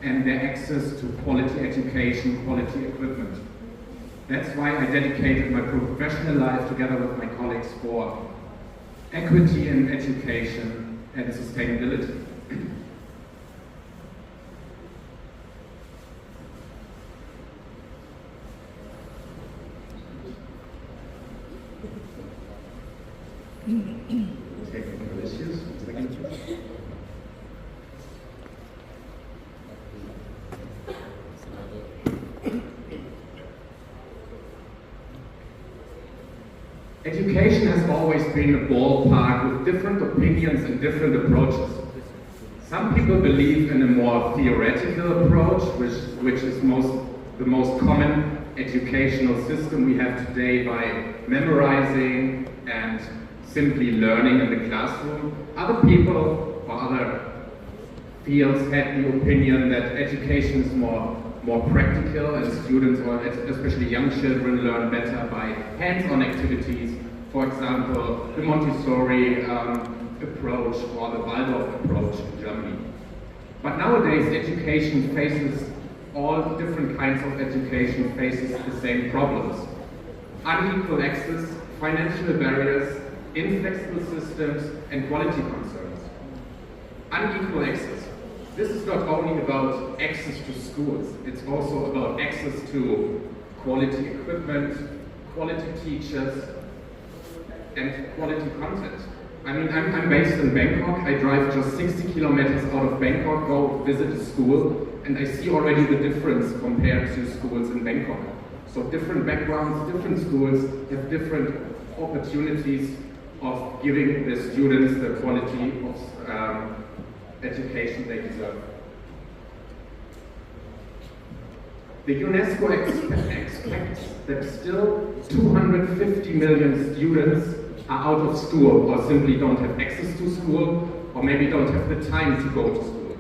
and their access to quality education, quality equipment. That's why I dedicated my professional life together with my colleagues for equity in education and sustainability. Technical issues. Education has always been a ballpark with different opinions and different approaches. Some people believe in a more theoretical approach, which is the most common educational system we have today, by memorizing and simply learning in the classroom. Other people or other fields had the opinion that education is more practical, and students, or especially young children, learn better by hands-on activities. For example, the Montessori approach or the Waldorf approach in Germany. But nowadays, education faces, all different kinds of education faces the same problems. Unequal access, financial barriers, inflexible systems, and quality concerns. Unequal access. This is not only about access to schools, it's also about access to quality equipment, quality teachers, and quality content. I mean, I'm based in Bangkok. I drive just 60 kilometers out of Bangkok, go visit a school, and I see already the difference compared to schools in Bangkok. So different backgrounds, different schools have different opportunities of giving the students the quality of education they deserve. The UNESCO expects that still 250 million students are out of school, or simply don't have access to school, or maybe don't have the time to go to school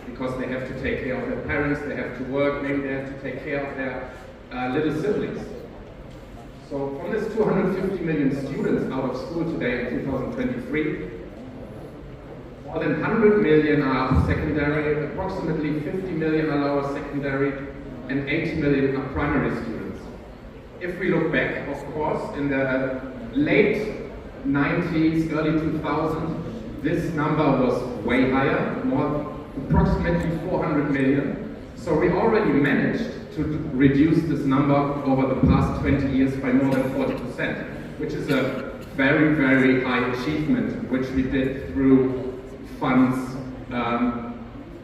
because they have to take care of their parents, they have to work, maybe they have to take care of their little siblings. So from this 250 million students out of school today in 2023, more than 100 million are upper secondary, approximately 50 million are lower secondary, and 80 million are primary students. If we look back, of course, in the late 90s, early 2000s, this number was way higher, approximately 400 million. So we already managed to reduce this number over the past 20 years by more than 40%, which is a very, very high achievement, which we did through funds,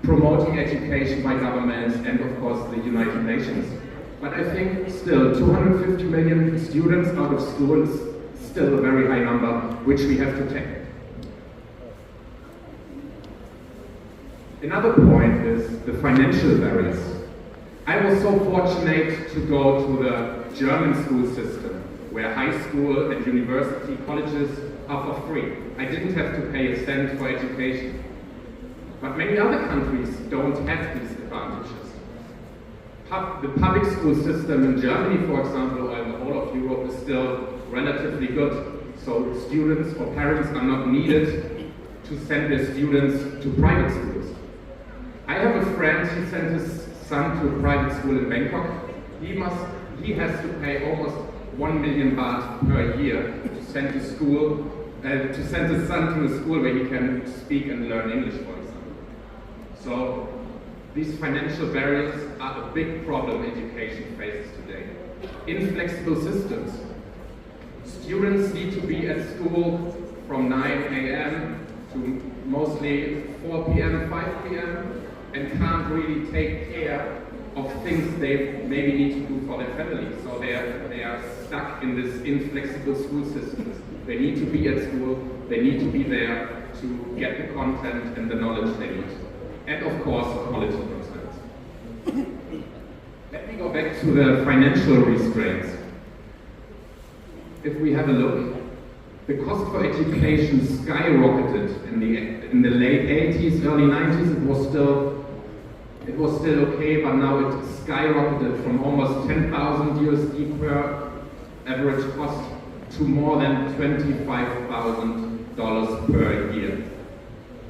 promoting education by governments, and of course the United Nations. But I think still 250 million students out of school is still a very high number, which we have to take. Another point is the financial barriers. I was so fortunate to go to the German school system, where high school and university colleges are for free. I didn't have to pay a cent for education. But many other countries don't have these advantages. The public school system in Germany, for example, or in the whole of Europe, is still relatively good. So students or parents are not needed to send their students to private schools. I have a friend, he sent his son to a private school in Bangkok. He has to pay almost 1 million baht per year to send his son to a school where he can speak and learn English, for example. So these financial barriers are a big problem education faces today. Inflexible systems. Students need to be at school from 9 a.m. to mostly 4 p.m., 5 p.m. and can't really take care of things they maybe need to do for their family. So they are stuck in this inflexible school systems. They need to be at school, they need to be there to get the content and the knowledge they need. And of course, quality concerns. Let me go back to the financial restraints. If we have a look, the cost for education skyrocketed in the late 80s, early 90s. It was still okay, but now it skyrocketed from almost 10,000 USD per average cost to more than $25,000 per year.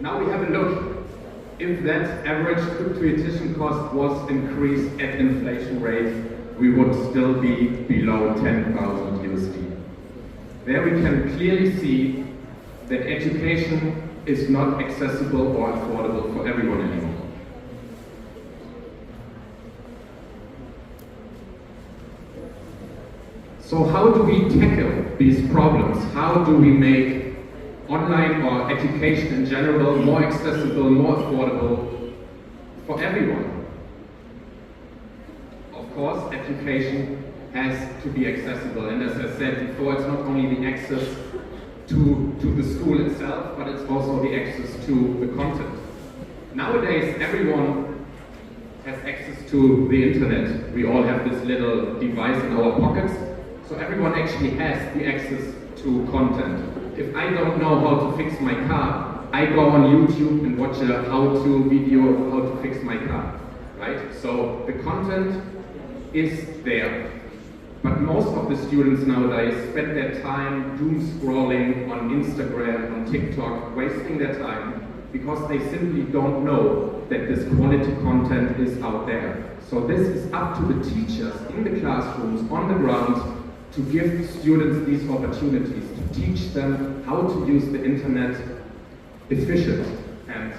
Now we have a look. If that average tuition cost was increased at inflation rate, we would still be below 10,000 USD. There we can clearly see that education is not accessible or affordable for everyone anymore. So how do we tackle these problems? How do we make online or education in general more accessible, more affordable for everyone? Of course, education has to be accessible, and as I said before, it's not only the access to the school itself, but it's also the access to the content. Nowadays, everyone has access to the internet. We all have this little device in our pockets, so everyone actually has the access to content. If I don't know how to fix my car, I go on YouTube and watch a how-to video of how to fix my car, right? So the content is there. But most of the students nowadays spend their time doom scrolling on Instagram, on TikTok, wasting their time because they simply don't know that this quality content is out there. So this is up to the teachers in the classrooms, on the ground, to give students these opportunities, to teach them how to use the internet efficient and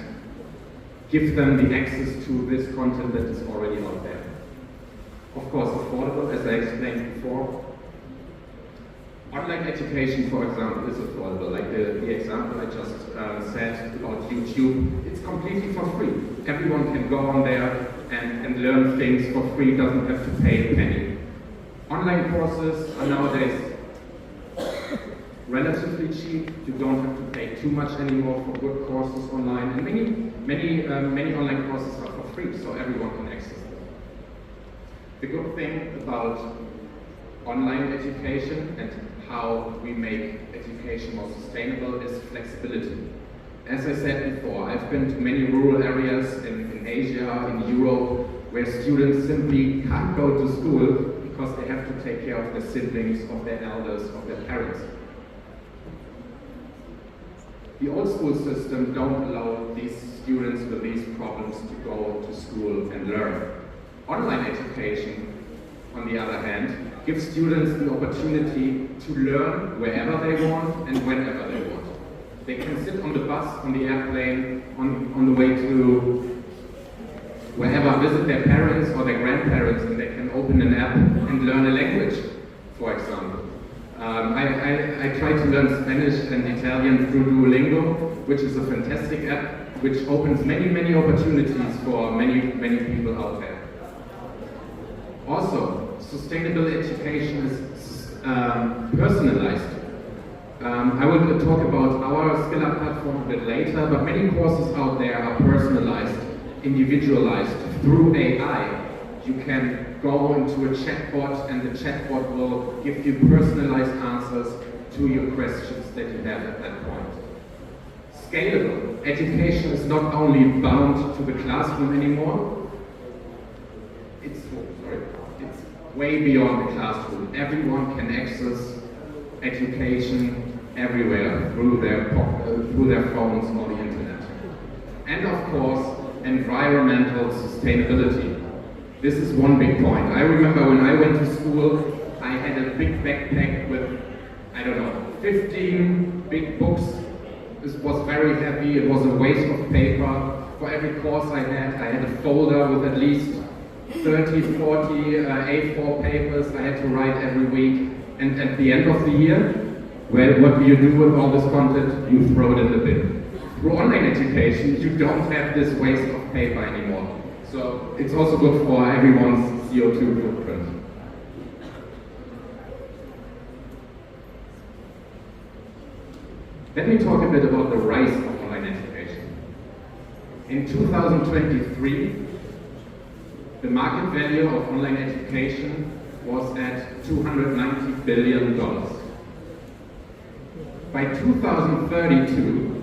give them the access to this content that is already out there. Of course, affordable, as I explained before. Online education, for example, is affordable. Like the example I just said about YouTube, it's completely for free. Everyone can go on there and learn things for free, doesn't have to pay a penny. Online courses are nowadays relatively cheap. You don't have to pay too much anymore for good courses online, and many online courses are for free, so everyone can access them. The good thing about online education and how we make education more sustainable is flexibility. As I said before, I've been to many rural areas in Asia, in Europe, where students simply can't go to school because they have to take care of their siblings, of their elders, of their parents. The old school system don't allow these students with these problems to go to school and learn. Online education, on the other hand, gives students the opportunity to learn wherever they want and whenever they want. They can sit on the bus, on the airplane, on the way to wherever, visit their parents or their grandparents, and they can open an app and learn a language, for example. I tried to learn Spanish and Italian through Duolingo, which is a fantastic app, which opens many opportunities for many people out there. Also, sustainable education is personalized. I will talk about our Skill Up platform a bit later, but many courses out there are personalized, individualized through AI. You can go into a chatbot and the chatbot will give you personalized answers to your questions that you have at that point. Scalable. Education is not only bound to the classroom anymore, it's way beyond the classroom. Everyone can access education everywhere through their phones or the internet. And of course, environmental sustainability. This is one big point. I remember when I went to school, I had a big backpack with, 15 big books. This was very heavy, it was a waste of paper. For every course I had a folder with at least 30, 40 A4 papers I had to write every week. And at the end of the year, what do you do with all this content? You throw it in the bin. Through online education, you don't have this waste of paper anymore. So it's also good for everyone's CO2 footprint. Let me talk a bit about the rise of online education. In 2023, the market value of online education was at $290 billion. By 2032,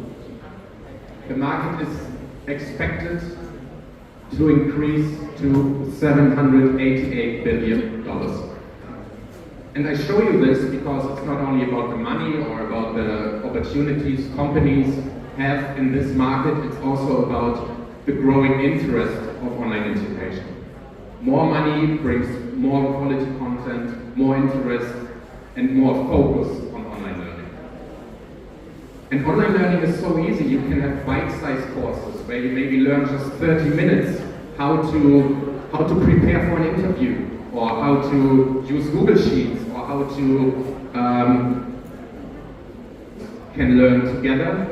the market is expected to increase to $788 billion. And I show you this because it's not only about the money or about the opportunities companies have in this market, it's also about the growing interest of online education. More money brings more quality content, more interest, and more focus on online learning. And online learning is so easy. You can have bite-sized courses where you maybe learn just 30 minutes how to prepare for an interview, or how to use Google Sheets, or how to can learn together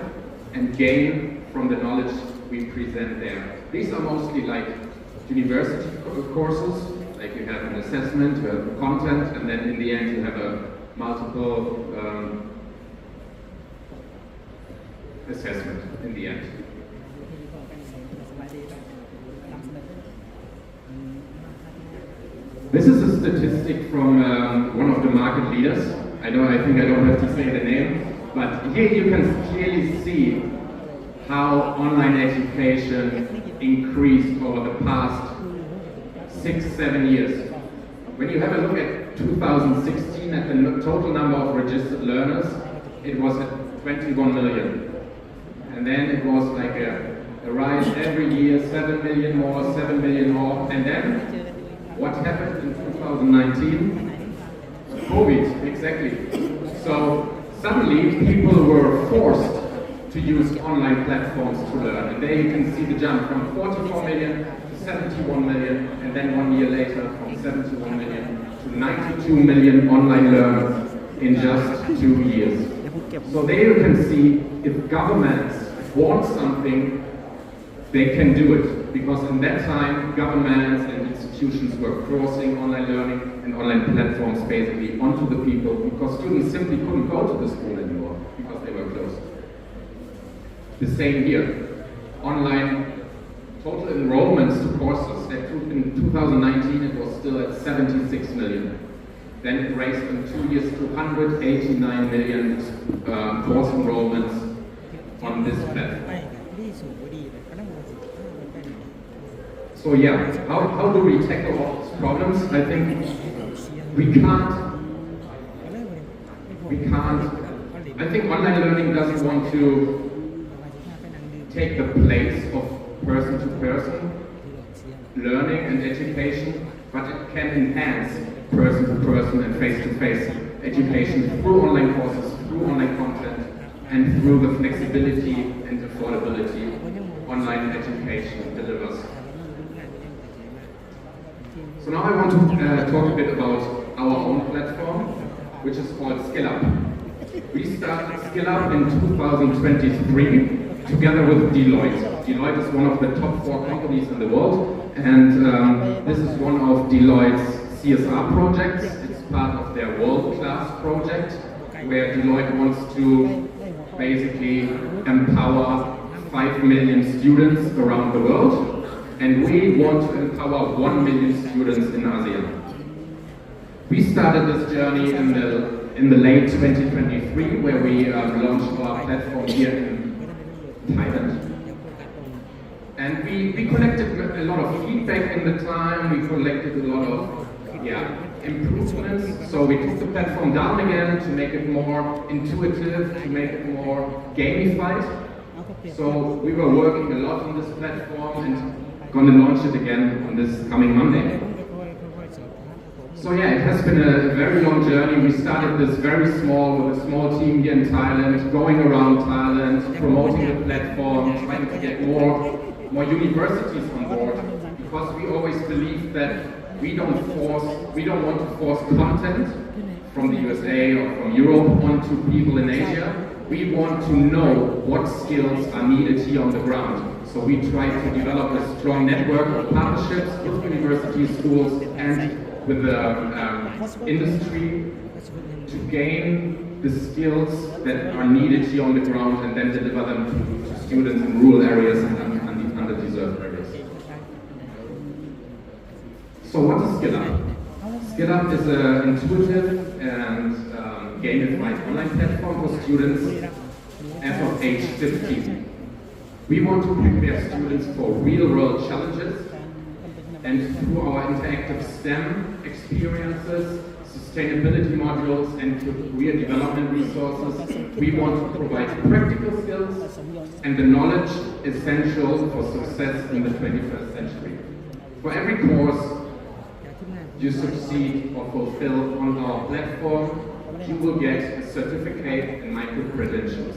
and gain from the knowledge we present there. These are mostly like university courses, like you have an assessment, you have content, and then in the end you have a multiple assessment in the end. This is a statistic from one of the market leaders. I think I don't have to say the name, but here you can clearly see how online education increased over the past 6-7 years. When you have a look at 2016, at the total number of registered learners, it was at 21 million. And then it was like a rise every year, 7 million more, 7 million more. And then, what happened in 2019? COVID, exactly. So suddenly people were forced to use online platforms to learn. And there you can see the jump from 44 million to 71 million, and then 1 year later from 71 million to 92 million online learners in just 2 years. So there you can see if governments want something, they can do it. Because in that time, governments and institutions were forcing online learning and online platforms basically onto the people, because students simply couldn't go to the school anymore because they were closed. The same here. Online total enrollments to courses, in 2019 it was still at 76 million. Then it raised in 2 years to 189 million course enrollments on this platform. So yeah, how do we tackle all these problems? I think we can't. I think online learning doesn't want to take the place of person-to-person learning and education, but it can enhance person-to-person and face-to-face education through online courses, through online content, and through the flexibility and affordability online education delivers. So now I want to talk a bit about our own platform, which is called Skill Up. We started Skill Up in 2023 together with Deloitte. Deloitte is one of the top 4 companies in the world, and this is one of Deloitte's CSR projects. It's part of their world-class project, where Deloitte wants to basically empower 5 million students around the world. And we want to empower 1 million students in ASEAN. We started this journey in the late 2023, where we launched our platform here in Thailand. And we collected a lot of feedback in the time. We collected a lot of improvements. So we took the platform down again to make it more intuitive, to make it more gamified. So we were working a lot on this platform and going to launch it again on this coming Monday. So yeah, it has been a very long journey. We started this very small, with a small team here in Thailand, going around Thailand, promoting the platform, trying to get more universities on board, because we always believe that we don't want to force content from the USA or from Europe onto people in Asia. We want to know what skills are needed here on the ground. So we try to develop a strong network of partnerships with universities, schools, and with the industry to gain the skills that are needed here on the ground and then deliver them to students in rural areas and underdeserved areas. So what is Skill Up? Skill Up is an intuitive and gamified online platform for students as of age 15. We want to prepare students for real-world challenges, and through our interactive STEM experiences, sustainability modules and career development resources. We want to provide practical skills and the knowledge essential for success in the 21st century. For every course you succeed or fulfill on our platform, you will get a certificate and micro-credentials.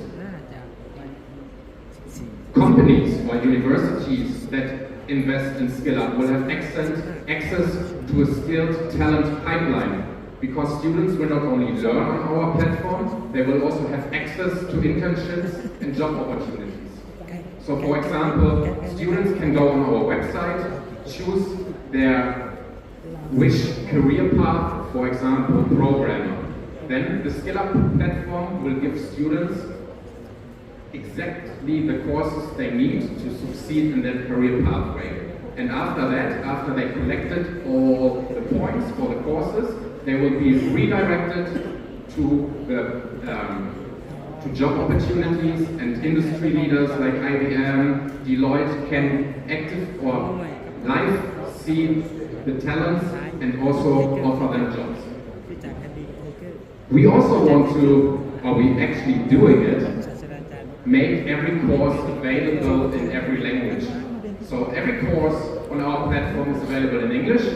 Companies or universities that invest in Skill Up will have access to a skilled talent pipeline, because students will not only learn on our platform, they will also have access to internships and job opportunities. So for example, students can go on our website, choose their wish career path, for example, programmer. Then the Skill Up platform will give students exactly the courses they need to succeed in their career pathway. And after that, after they collected all the points for the courses, they will be redirected to job opportunities, and industry leaders like IBM, Deloitte can active or live see the talents and also offer them jobs. We also want to, or we actually doing it, make every course available in every language. So every course on our platform is available in English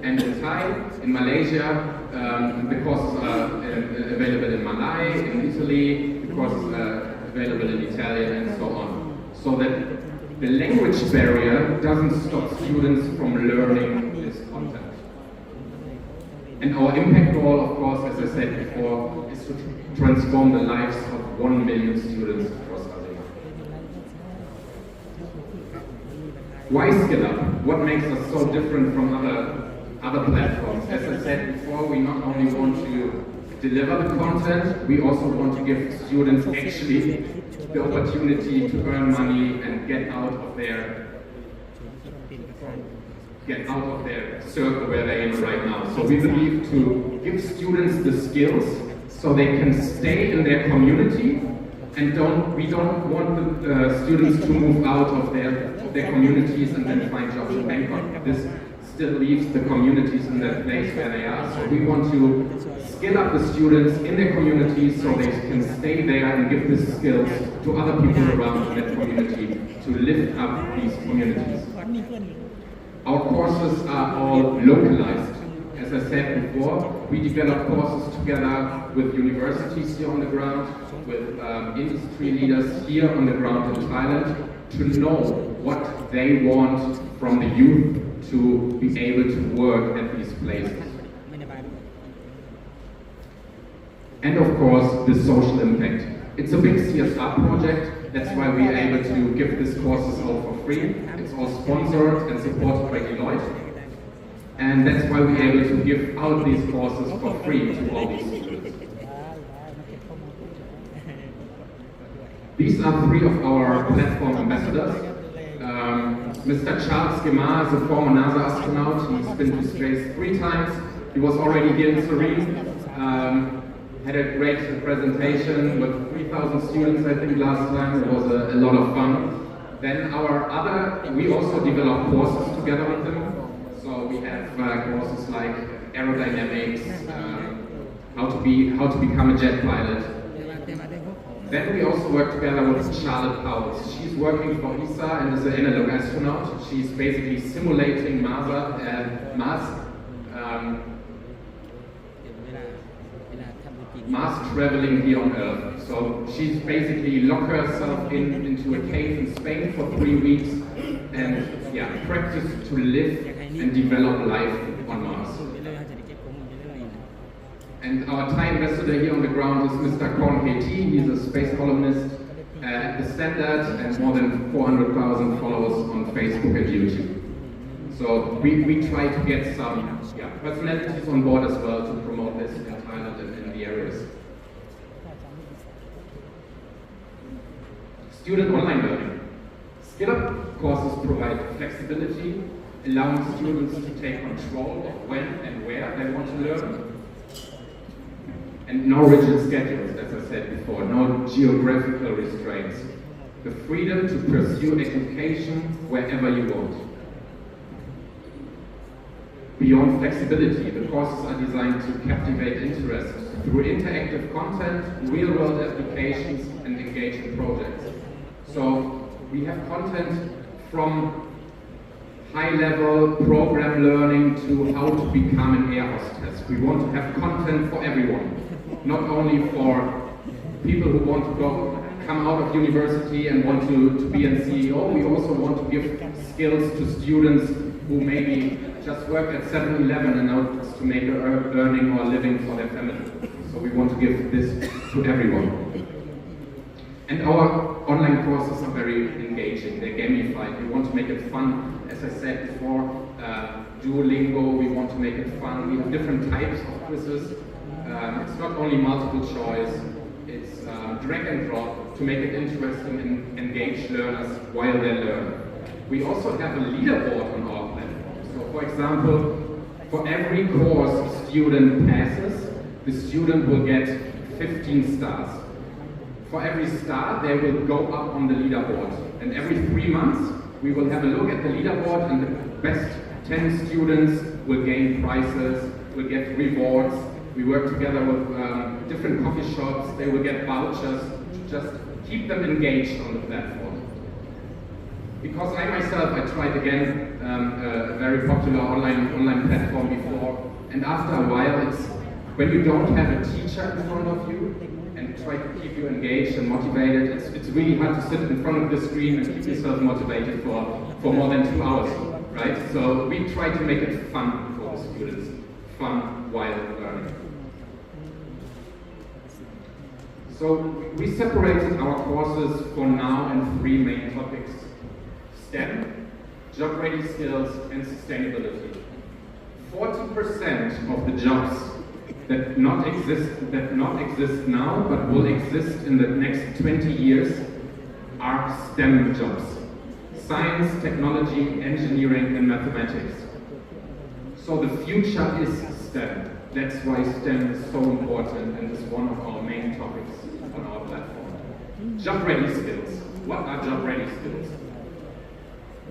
and in Thai, in Malaysia, the courses are available in Malay, in Italy, the courses are available in Italian, and so on. So that the language barrier doesn't stop students from learning this content. And our impact goal, of course, as I said before, is to transform the lives of 1 million students across Asia. Why Skill Up? What makes us so different from other platforms? As I said before, we not only want to deliver the content, we also want to give students actually the opportunity to earn money and get out of their circle where they are right now. So we believe to give students the skills so they can stay in their community, and we don't want the students to move out of their communities and then find jobs in Bangkok. This still leaves the communities in the place where they are. So we want to skill up the students in their communities so they can stay there and give these skills to other people around that community to lift up these communities. Our courses are all localized. As I said before, we develop courses together with universities here on the ground, with industry leaders here on the ground in Thailand, to know what they want from the youth to be able to work at these places. And of course, the social impact. It's a big CSR project, that's why we are able to give these courses all for free. It's all sponsored and supported by Deloitte. And that's why we're able to give out these courses for free to all these students. These are 3 of our platform ambassadors. Mr. Charles Gemar is a former NASA astronaut. He's been to space 3 times. He was already here in Surindra. Had a great presentation with 3,000 students, I think, last time. It was a lot of fun. Then we also develop courses together with them. So we have courses like aerodynamics, how to become a jet pilot. Then we also work together with Charlotte Powers. She's working for ESA and is an analog astronaut. She's basically simulating Mars traveling here on Earth. So she's basically locked herself into a cave in Spain for 3 weeks and practice to live and develop life on Mars. And our Thai ambassador here on the ground is Mr. Korn KT. He's a space columnist at the Standard and more than 400,000 followers on Facebook and YouTube. So we try to get some personalities on board as well to promote this in Thailand and in the areas. Student online learning. Skill Up courses provide flexibility, allowing students to take control of when and where they want to learn. And no rigid schedules, as I said before, no geographical restraints. The freedom to pursue education wherever you want. beyond flexibility. The courses are designed to captivate interest through interactive content, real-world applications, and engaging projects. So we have content from high-level program learning to how to become an air hostess. We want to have content for everyone, not only for people who want to come out of university and want to be a CEO. We also want to give skills to students who maybe just work at 7-Eleven and now to make an earning or living for their family. So we want to give this to everyone. And our online courses are very engaging, they're gamified. We want to make it fun. As I said before, Duolingo, we want to make it fun. We have different types of quizzes. It's not only multiple choice, it's drag and drop to make it interesting and engage learners while they learn. We also have a leaderboard on our platform. So for example, for every course a student passes, the student will get 15 stars. For every star, they will go up on the leaderboard. And every 3 months, we will have a look at the leaderboard, and the best 10 students will gain prizes, will get rewards. We work together with different coffee shops. They will get vouchers to just keep them engaged on the platform. Because I myself, I tried again a very popular online platform before, and after a while, it's when you don't have a teacher in front of you and try to keep you engaged and motivated, it's really hard to sit in front of the screen and keep yourself motivated for more than 2 hours, right? So we try to make it fun for the students, fun while learning. So we separated our courses for now in 3 main topics: STEM, job-ready skills, and sustainability. 40% of the jobs that not exist now, but will exist in the next 20 years, are STEM jobs: science, technology, engineering, and mathematics. So the future is STEM. That's why STEM is so important and is one of our main topics on our platform. Job-ready skills. What are job-ready skills?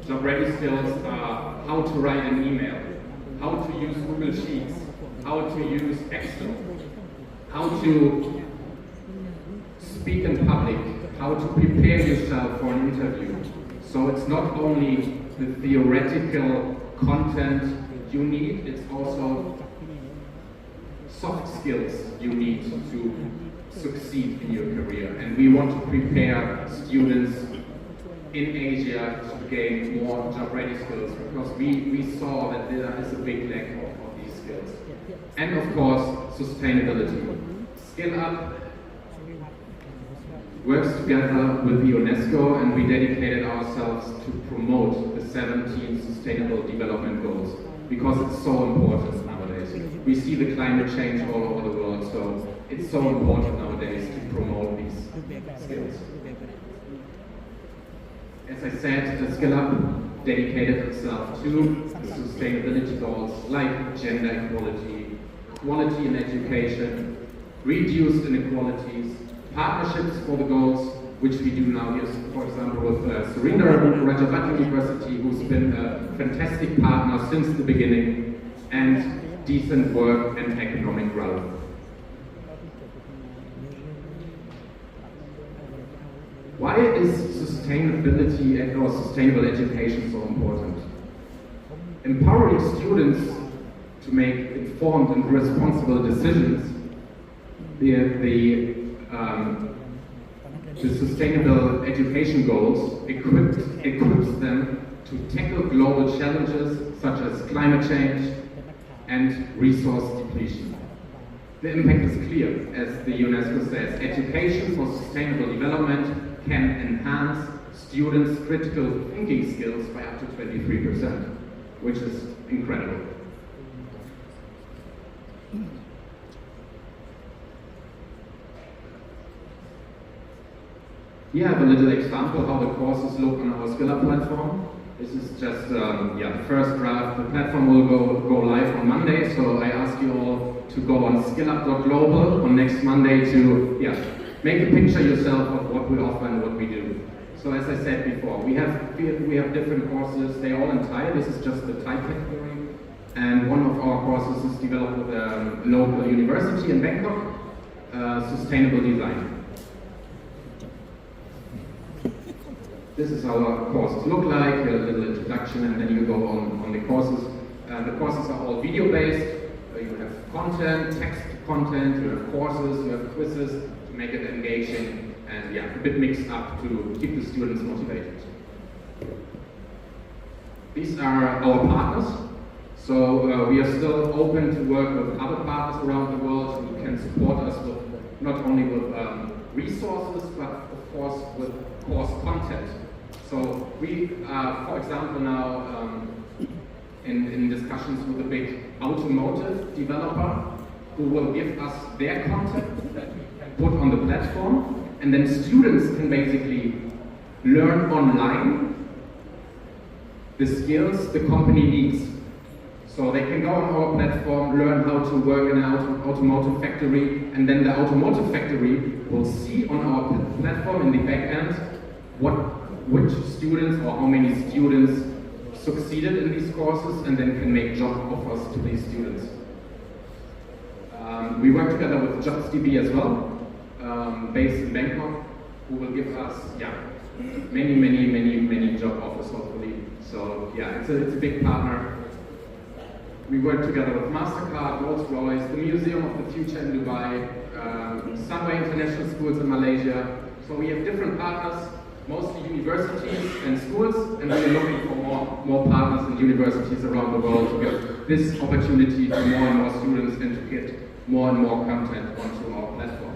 Job-ready skills are how to write an email, how to use Google Sheets, how to use Excel, how to speak in public, how to prepare yourself for an interview. So it's not only the theoretical content you need, it's also soft skills you need to succeed in your career. And we want to prepare students in Asia to gain more job-ready skills, because we saw that there is a big lack of these skills. And of course, sustainability. Skill Up works together with the UNESCO, and we dedicated ourselves to promote the 17 Sustainable Development Goals, because it's so important nowadays. We see the climate change all over the world, so it's so important nowadays to promote these skills. As I said, the Skill Up dedicated itself to the sustainability goals like gender equality, equality in education, reduced inequalities, partnerships for the goals, which we do now here, for example, with Surindra Rajabhat University, who's been a fantastic partner since the beginning, and decent work and economic growth. Why is sustainability or sustainable education so important? Empowering students to make informed and responsible decisions, the sustainable education goals equips them to tackle global challenges such as climate change and resource depletion. The impact is clear, as the UNESCO says: education for sustainable development can enhance students' critical thinking skills by up to 23%, which is incredible. Here I have a little example how the courses look on our Skill Up platform. This is just the first draft. The platform will go live on Monday, so I ask you all to go on skillup.global on next Monday to make a picture yourself of what we offer and what we do. So as I said before, we have different courses. They're all in Thai. This is just the Thai category. And one of our courses is developed with a local university in Bangkok, sustainable design. This is how our courses look like, a little introduction, and then you go on the courses. The courses are all video-based. You have content, text content, you have courses, you have quizzes to make it engaging, and yeah, a bit mixed up to keep the students motivated. These are our partners. So we are still open to work with other partners around the world who can support us with not only with resources, but of course with course content. So we are, for example, now in discussions with a big automotive developer who will give us their content that we can put on the platform, and then students can basically learn online the skills the company needs. So they can go on our platform, learn how to work in an automotive factory, and then the automotive factory will see on our platform in the back end which students or how many students succeeded in these courses, and then can make job offers to these students. We work together with JobsDB as well, based in Bangkok, who will give us many job offers hopefully. So yeah, it's a big partner. We work together with MasterCard, Rolls-Royce, the Museum of the Future in Dubai, Sunway International Schools in Malaysia. So we have different partners, mostly universities and schools, and we're looking for more partners and universities around the world to give this opportunity to more and more students and to get more and more content onto our platform.